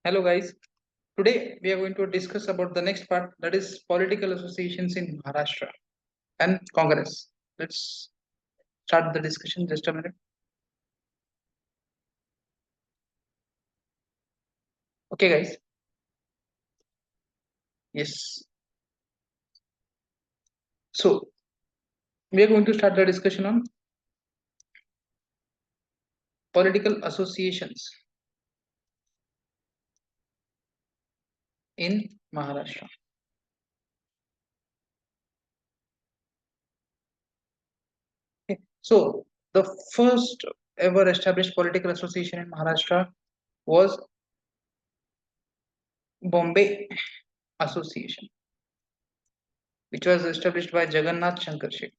Hello guys. Today we are going to discuss about the next part, that is political associations in Maharashtra and Congress. Let's start the discussion. Just a minute. Okay guys. Yes. So we are going to start the discussion on political associations in Maharashtra. Okay. So the first ever established political association in Maharashtra was Bombay Association, which was established by Jagannath Shankar Shet.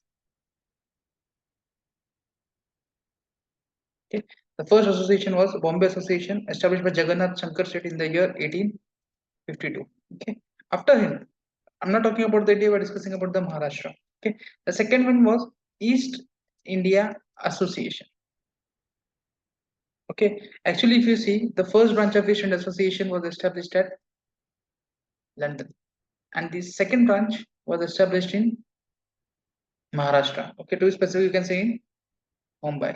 Okay. The first association was Bombay Association, established by Jagannath Shankar Shet in the year 1852. Okay. After him, I'm not talking about the India, we're discussing about the Maharashtra. Okay. The second one was East India Association. Okay. Actually, if you see, the first branch of East India Association was established at London, and the second branch was established in Maharashtra. Okay. To be specific, you can say in Mumbai.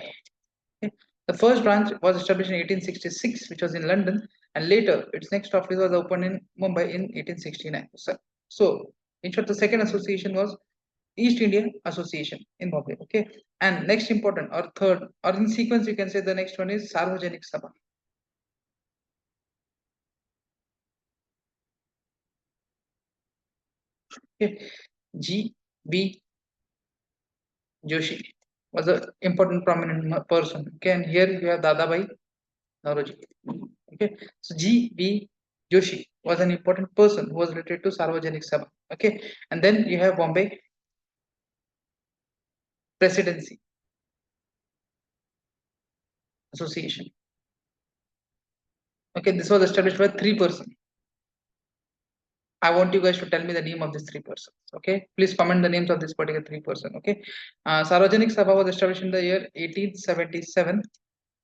Okay. The first branch was established in 1866, which was in London, and later its next office was opened in Mumbai in 1869. So, in short, the second association was East India Association in Bombay. Okay, and next important or third or in sequence, you can say the next one is Sarvajanik Sabha. Okay, G. B. Joshi was an important prominent person. Okay, and here you have Dadabhai Naoroji. Okay, so G. B. Joshi was an important person who was related to Sarvajanik Sabha. Okay, and then you have Bombay Presidency Association. Okay, this was established by three persons. I want you guys to tell me the name of these three persons. Okay, please comment the names of this particular three person. Okay, Sarvajanik Sabha was established in the year 1877,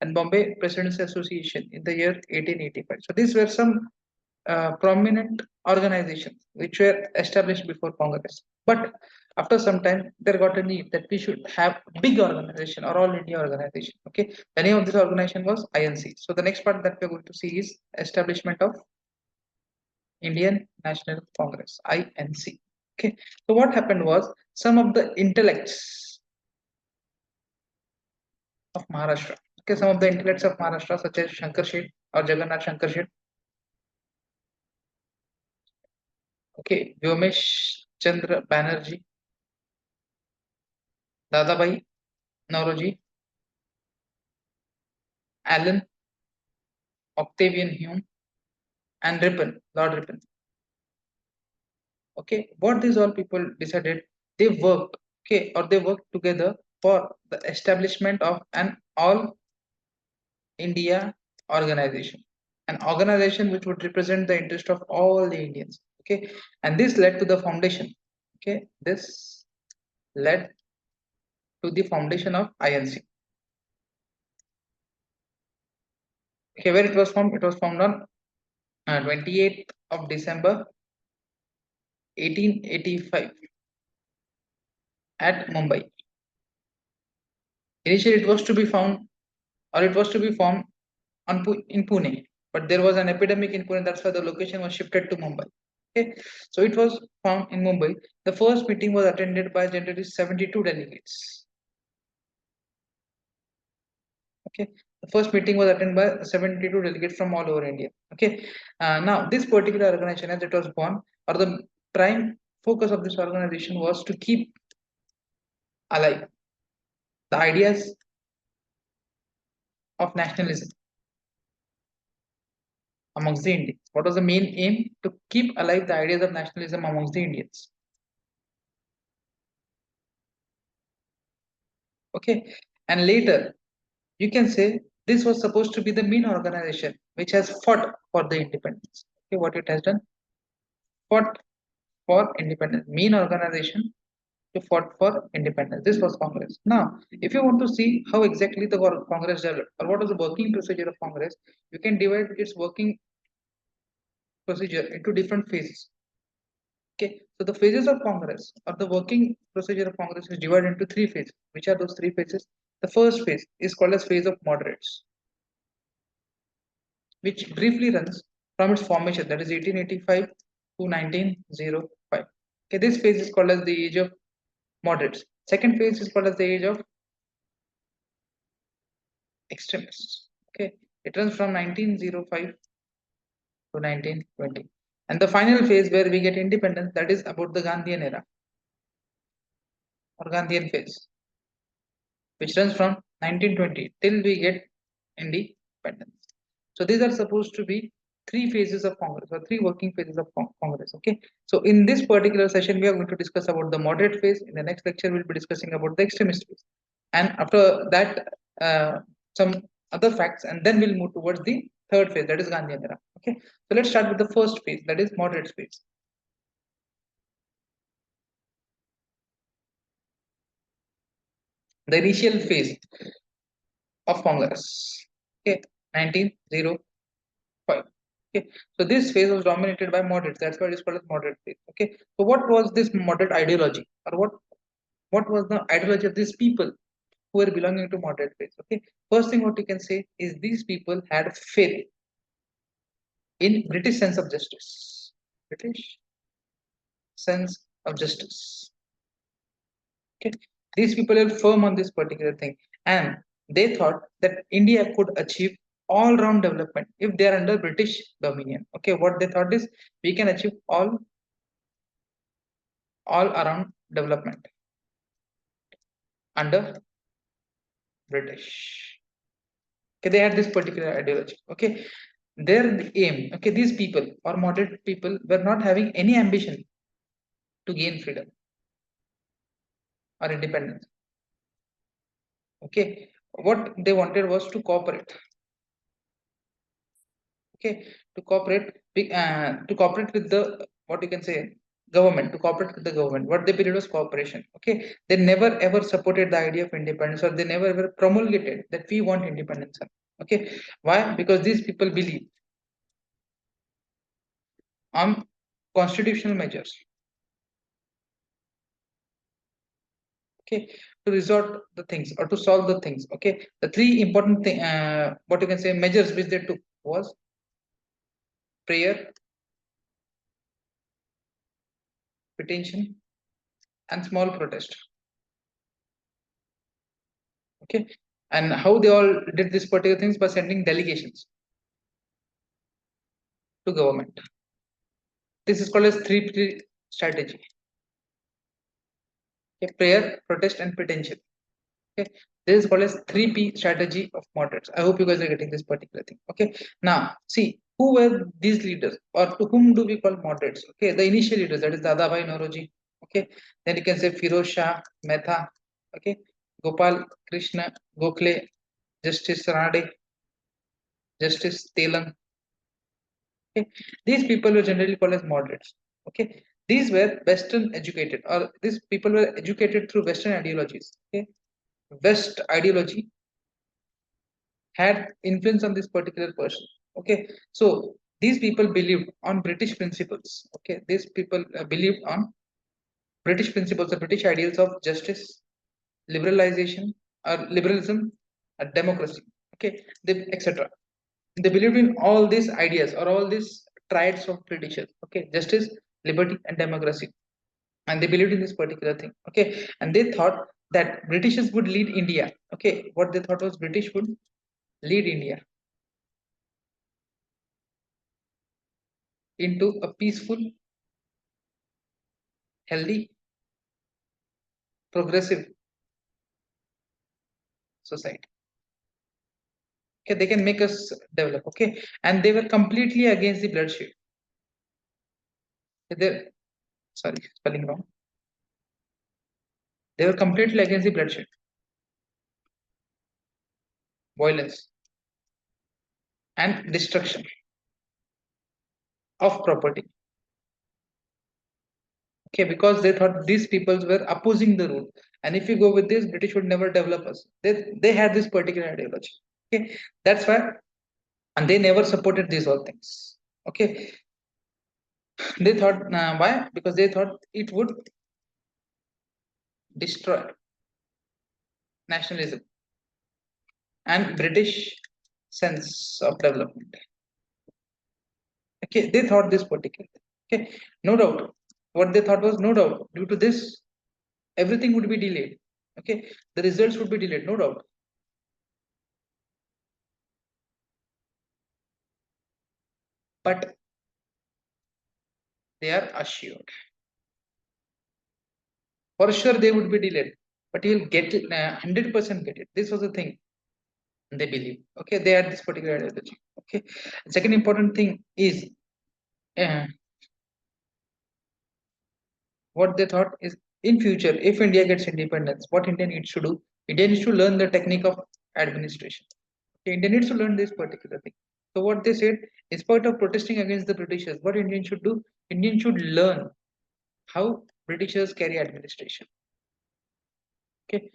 and Bombay Presidency Association in the year 1885. So these were some prominent organizations which were established before Congress. But after some time, there got a need that we should have big organization or all India organization. Okay, the name of this organization was INC. So the next part that we're going to see is establishment of Indian National Congress, INC. Okay, so what happened was some of the intellects of Maharashtra. Okay, some of the intellects of Maharashtra, such as Shankar Shet or Jagannath Shankar Shet. Okay, Vyomesh Chandra Banerjee, Dadabhai Naoroji, Allen, Octavian Hume, and Ripon, Lord Ripon. Okay, what these all people decided, they worked, okay, or they worked together for the establishment of an all India organization, an organization which would represent the interest of all the Indians. Okay, and this led to the foundation. Okay, this led to the foundation of INC. Okay, where it was formed? It was formed on 28th of December 1885 at Mumbai. Initially, it was to be found or it was to be formed in Pune, but there was an epidemic in Pune. That's why the location was shifted to Mumbai. Okay, so it was found in Mumbai. The first meeting was attended by generally 72 delegates. Okay, the first meeting was attended by 72 delegates from all over India. Okay, now this particular organization, as it was born, or the prime focus of this organization was to keep alive the ideas of nationalism amongst the Indians. What was the main aim? To keep alive the ideas of nationalism amongst the Indians. Okay, and later you can say this was supposed to be the main organization which has fought for the independence. Okay, what it has done? Fought for independence. Main organization to fought for independence. This was Congress. Now, if you want to see how exactly the Congress developed or what was the working procedure of Congress, you can divide its working procedure into different phases. Okay, so the phases of Congress or the working procedure of Congress is divided into three phases. Which are those three phases? The first phase is called as phase of moderates, which briefly runs from its formation, that is 1885 to 1905. Okay, this phase is called as the age of moderates. Second phase is called as the age of extremists. Okay, it runs from 1905 to 1920. And the final phase where we get independence, that is about the Gandhian era or Gandhian phase, which runs from 1920 till we get independence. So these are supposed to be three phases of Congress or three working phases of Congress. Okay. So in this particular session, we are going to discuss about the moderate phase. In the next lecture, we'll be discussing about the extremist phase. And after that, some other facts, and then we'll move towards the third phase, that is Gandhian era. Okay. So let's start with the first phase, that is moderate phase. The initial phase of Congress. Okay, 1905. Okay, so this phase was dominated by moderates. That's why it is called as moderate phase. Okay, so what was this moderate ideology, or what was the ideology of these people who were belonging to moderate phase? Okay, first thing what you can say is these people had faith in British sense of justice. British sense of justice. Okay, these people are firm on this particular thing, and they thought that India could achieve all-round development if they are under British dominion. Okay, what they thought is we can achieve all around development under British. Okay, they had this particular ideology. Okay, their aim. Okay, these people or moderate people were not having any ambition to gain freedom or independence. Okay, what they wanted was to cooperate. Okay, to cooperate with the, what you can say, government, to cooperate with the government. What they believed was cooperation. Okay, they never ever supported the idea of independence, or they never ever promulgated that we want independence. Okay, why? Because these people believe on constitutional measures. Okay, to resort the things or to solve the things. Okay, the three important thing, what you can say, measures which they took was prayer, petition, and small protest. Okay, and how they all did this particular things by sending delegations to government. This is called as 3P strategy. Okay, prayer, protest, and petition. Okay, this is called as 3P strategy of moderates. I hope you guys are getting this particular thing. Okay, now see who were these leaders, or to whom do we call moderates? Okay, the initial leaders, that is Dadabhai Naoroji. Okay, then you can say Firoz Shah Mehta. Okay, Gopal Krishna Gokhale, Justice Ranade, Justice Telang. Okay, these people were generally called as moderates. Okay, these were Western educated, or these people were educated through Western ideologies. Okay, West ideology had influence on this particular person. Okay, so these people believed on British principles. Okay, these people believed on British principles, the British ideals of justice, liberalization, or liberalism, democracy. Okay, etc. They believed in all these ideas or all these triads of Britishers. Okay, justice, liberty, and democracy, and they believed in this particular thing. Okay, and they thought that Britishers would lead India. Okay, what they thought was British would lead India into a peaceful, healthy, progressive society. Okay, they can make us develop. Okay, and they were completely against the bloodshed. They, sorry, spelling wrong. They were completely against the bloodshed, violence, and destruction of property. Okay, because they thought these peoples were opposing the rule, and if you go with this, British would never develop us. They had this particular ideology. Okay, that's why, and they never supported these all things. Okay, They thought, why? Because they thought it would destroy nationalism and British sense of development. Okay, they thought this particular. Okay, no doubt. What they thought was, no doubt, due to this, everything would be delayed. Okay, the results would be delayed, no doubt. But they are assured. For sure, they would be delayed, but you'll get it, 100% get it. This was the thing they believe. Okay, they had this particular ideology. Okay, second important thing is, uh, what they thought is, in future, if India gets independence, what India needs to do, India needs to learn the technique of administration. Okay, India needs to learn this particular thing. So what they said, in spite of protesting against the Britishers, what Indian should do, Indian should learn how Britishers carry administration. Okay,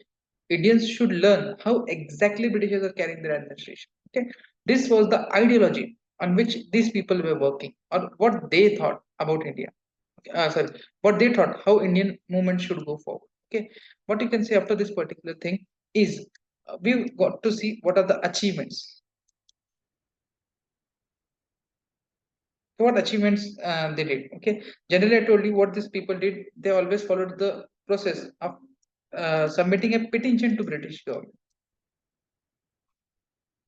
Indians should learn how exactly Britishers are carrying their administration. Okay, this was the ideology on which these people were working, or what they thought about India. Sorry, what they thought how Indian movement should go forward. Okay, what you can say after this particular thing is, we've got to see what are the achievements. So what achievements they did. Okay, generally I told you what these people did. They always followed the process of submitting a petition to British government.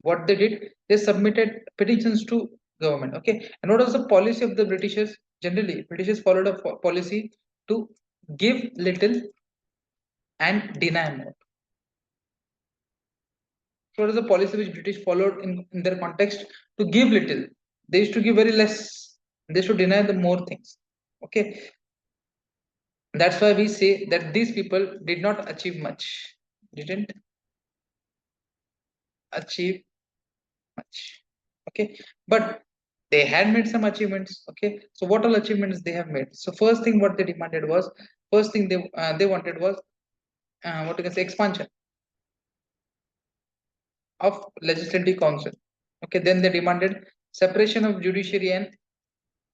What they did, they submitted petitions to government. Okay, and what was the policy of the Britishers? Generally Britishers followed a policy to give little and deny more. So what is the policy which British followed in their context? To give little, they used to give very less, they should deny the more things. Okay, that's why we say that these people did not achieve much, didn't achieve much. Okay, but they had made some achievements. Okay, so what all achievements they have made? So first thing what they demanded was, first thing they wanted was, what you can say, expansion of legislative council. Okay, then they demanded separation of judiciary and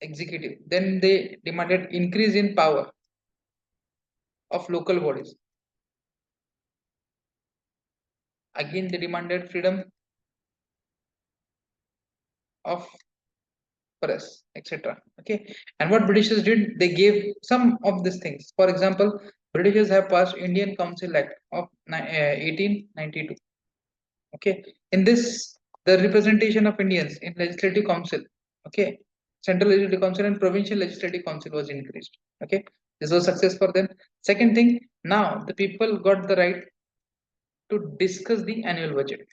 executive. Then they demanded increase in power of local bodies. Again they demanded freedom of press, etc. Okay, and what Britishers did, they gave some of these things. For example, Britishers have passed Indian Council Act of 1892. Okay, in this, the representation of Indians in Legislative Council, okay, Central Legislative Council and Provincial Legislative Council was increased. Okay, this was success for them. Second thing, now the people got the right to discuss the annual budget.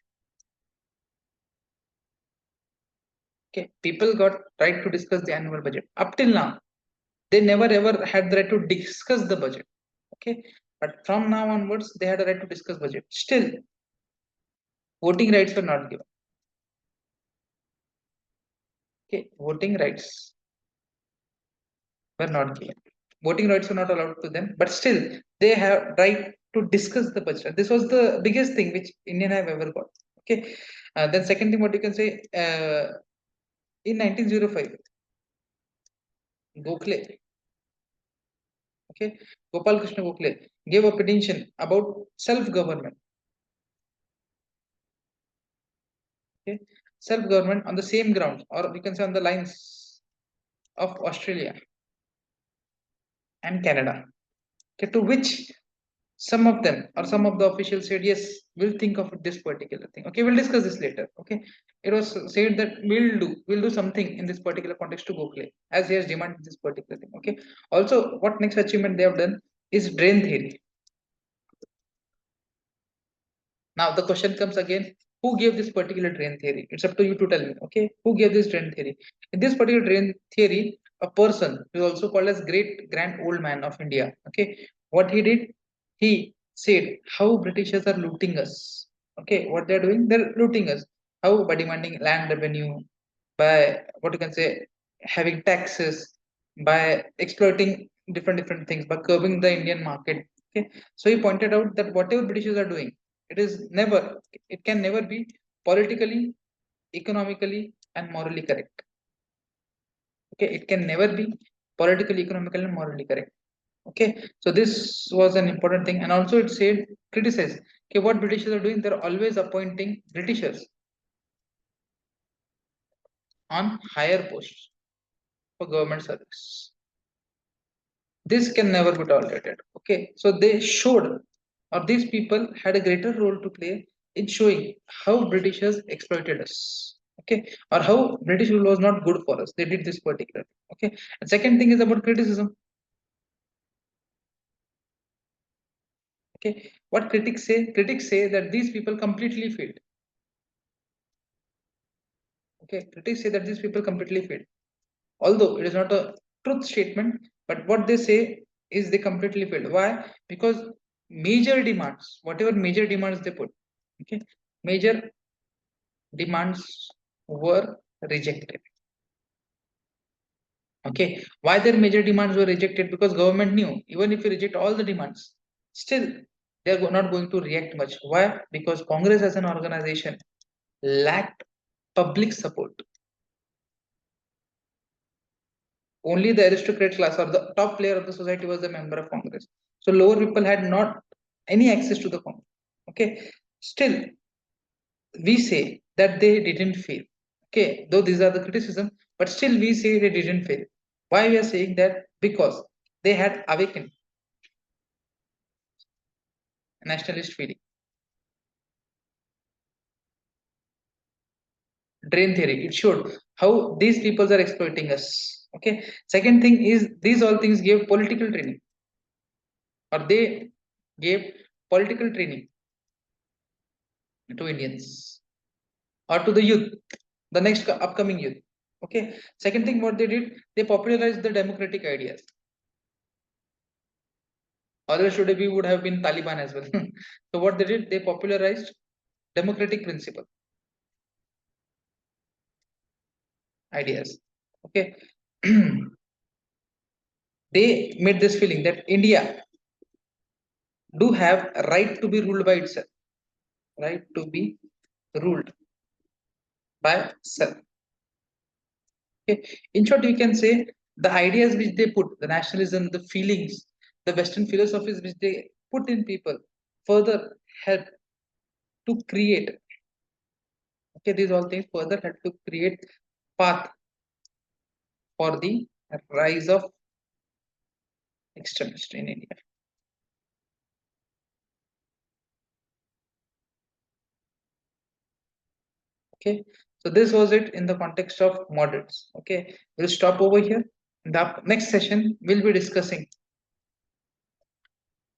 Okay, people got right to discuss the annual budget. Up till now, they never ever had the right to discuss the budget. Okay, but from now onwards, they had a right to discuss budget. Still, voting rights were not given. Okay, voting rights were not given. Voting rights were not allowed to them, but still, they have right to discuss the budget. This was the biggest thing which Indian have ever got. Okay, then second thing, what you can say, in 1905, Gokhale, okay, Gopal Krishna Gokhale gave a petition about self-government. Okay, self-government on the same grounds, or we can say on the lines of Australia and Canada. Okay, to which some of them or some of the officials said, yes, we'll think of this particular thing. Okay, we'll discuss this later. Okay, it was said that we'll do something in this particular context to Gokhale as he has demanded this particular thing. Okay, also what next achievement they have done is drain theory. Now the question comes again, who gave this particular drain theory? It's up to you to tell me. Okay, who gave this drain theory? In this particular drain theory, a person who is also called as great grand old man of India. Okay, what he did, he said how Britishers are looting us. Okay, what they're doing, they're looting us. How? By demanding land revenue, by what you can say, having taxes, by exploiting different things, by curbing the Indian market. Okay, so he pointed out that whatever Britishers are doing, it can never be politically, economically, and morally correct. Okay, it can never be politically, economically, and morally correct. Okay, so this was an important thing, and also it said criticize. Okay, what Britishers are doing? They're always appointing Britishers on higher posts for government service. This can never be tolerated. Okay, so they showed, or these people had a greater role to play in showing how Britishers exploited us. Okay, or how British rule was not good for us. They did this particular. Okay, and second thing is about criticism. Okay, what critics say? Critics say that these people completely failed. Okay, critics say that these people completely failed. Although it is not a truth statement, but what they say is they completely failed. Why? Because major demands, whatever major demands they put, okay, major demands were rejected. Okay, why their major demands were rejected? Because government knew even if you reject all the demands, still they are not going to react much. Why? Because Congress as an organization lacked public support. Only the aristocrat class or the top player of the society was a member of Congress. So lower people had not any access to the Congress. Okay, still we say that they didn't fail. Okay, though these are the criticism, but still we say they didn't fail. Why we are saying that? Because they had awakened nationalist feeling. Drain theory. It showed how these peoples are exploiting us. Okay. Second thing is these all things gave political training, or they gave political training to Indians or to the youth, the next upcoming youth. Okay. Second thing, what they did, they popularized the democratic ideas. Otherwise, today we would have been Taliban as well. So what they did, they popularized democratic principle ideas. Okay. They made this feeling that India do have a right to be ruled by itself, right to be ruled by self. Okay. In short, we can say the ideas which they put, the nationalism, the feelings, the Western philosophies which they put in people, further help to create. Okay, these all things further help to create path for the rise of extremists in India. Okay, so this was it in the context of moderates. Okay, we'll stop over here. In the next session, we'll be discussing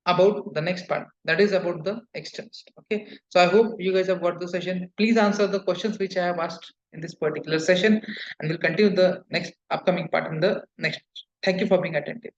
about the next part, that is about the extremist. Okay, so I hope you guys have got the session. Please answer the questions which I have asked in this particular session, and we'll continue the next upcoming part in the next. Thank you for being attentive.